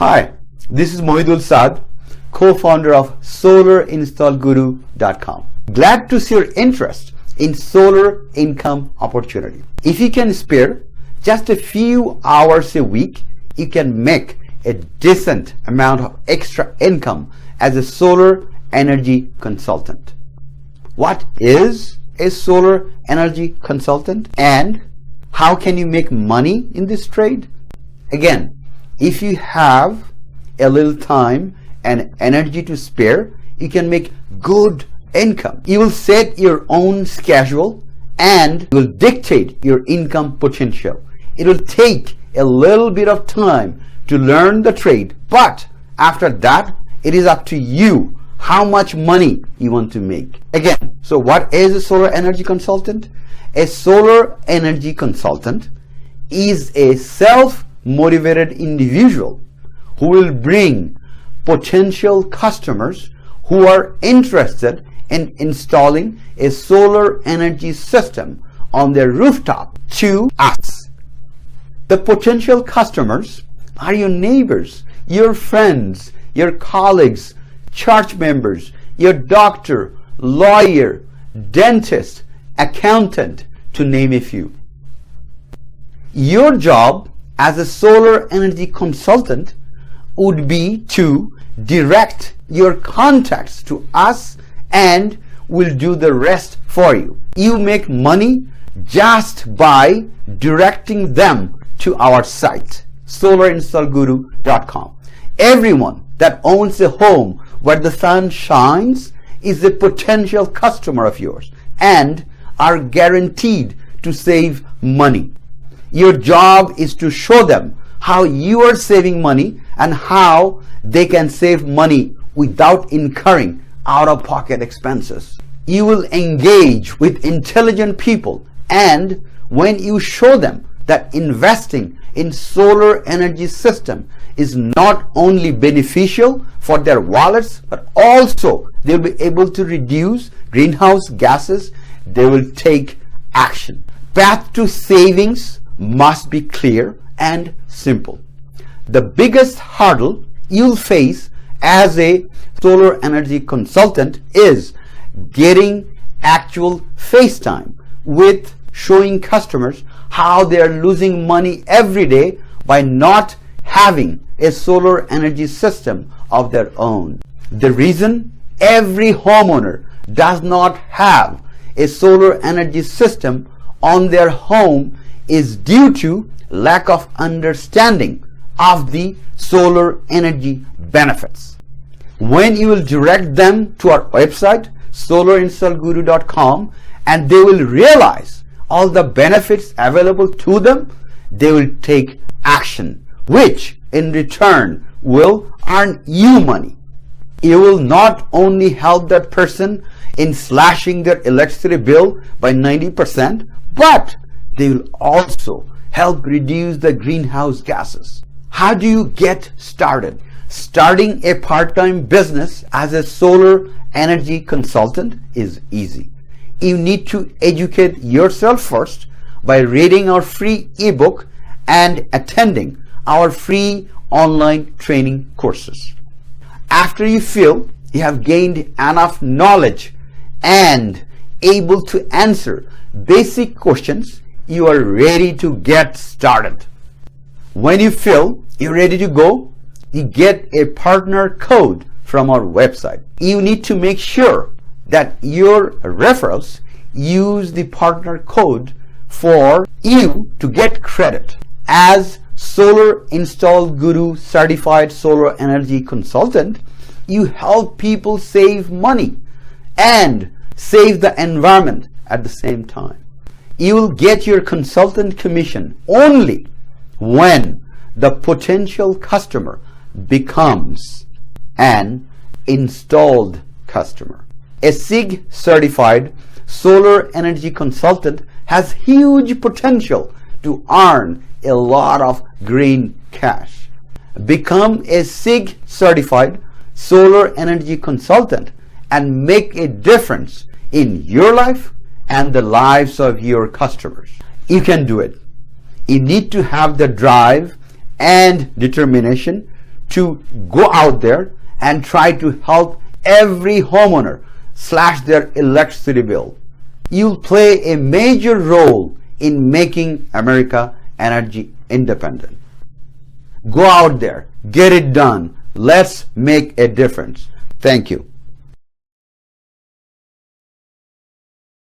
Hi, this is Mohidul Saad, co-founder of SolarInstallGuru.com. Glad to see your interest in solar income opportunity. If you can spare just a few hours a week, you can make a decent amount of extra income as a solar energy consultant. What is a solar energy consultant and how can you make money in this trade? Again, if you have a little time and energy to spare, you can make good income. You will set your own schedule and you will dictate your income potential. It will take a little bit of time to learn the trade, but after that, it is up to you how much money you want to make. Again, so what is a solar energy consultant? A solar energy consultant is a self-motivated individual who will bring potential customers who are interested in installing a solar energy system on their rooftop to us. The potential customers are your neighbors, your friends, your colleagues, church members, your doctor, lawyer, dentist, accountant, to name a few. Your job as a solar energy consultant would be to direct your contacts to us and we'll do the rest for you. You make money just by directing them to our site, SolarInstallGuru.com. Everyone that owns a home where the sun shines is a potential customer of yours and are guaranteed to save money. Your job is to show them how you are saving money and how they can save money without incurring out-of-pocket expenses. You will engage with intelligent people, and when you show them that investing in solar energy system is not only beneficial for their wallets, but also they'll be able to reduce greenhouse gases, they will take action. Path to savings must be clear and simple. The biggest hurdle you'll face as a solar energy consultant is getting actual face time with showing customers how they are losing money every day by not having a solar energy system of their own. The reason every homeowner does not have a solar energy system on their home is due to lack of understanding of the solar energy benefits. When you will direct them to our website, SolarInstallGuru.com, and they will realize all the benefits available to them, they will take action, which in return will earn you money. You will not only help that person in slashing their electricity bill by 90%, but they will also help reduce the greenhouse gases. How do you get started? Starting a part-time business as a solar energy consultant is easy. You need to educate yourself first by reading our free ebook and attending our free online training courses. After you feel you have gained enough knowledge and able to answer basic questions, you are ready to get started. When you feel you're ready to go, you get a partner code from our website. You need to make sure that your referrals use the partner code for you to get credit. As Solar Install Guru certified solar energy consultant, you help people save money and save the environment at the same time. You will get your consultant commission only when the potential customer becomes an installed customer. A SIG certified solar energy consultant has huge potential to earn a lot of green cash. Become a SIG certified solar energy consultant and make a difference in your life and the lives of your customers. You can do it. You need to have the drive and determination to go out there and try to help every homeowner slash their electricity bill. You'll play a major role in making America energy independent. Go out there, get it done. Let's make a difference. Thank you.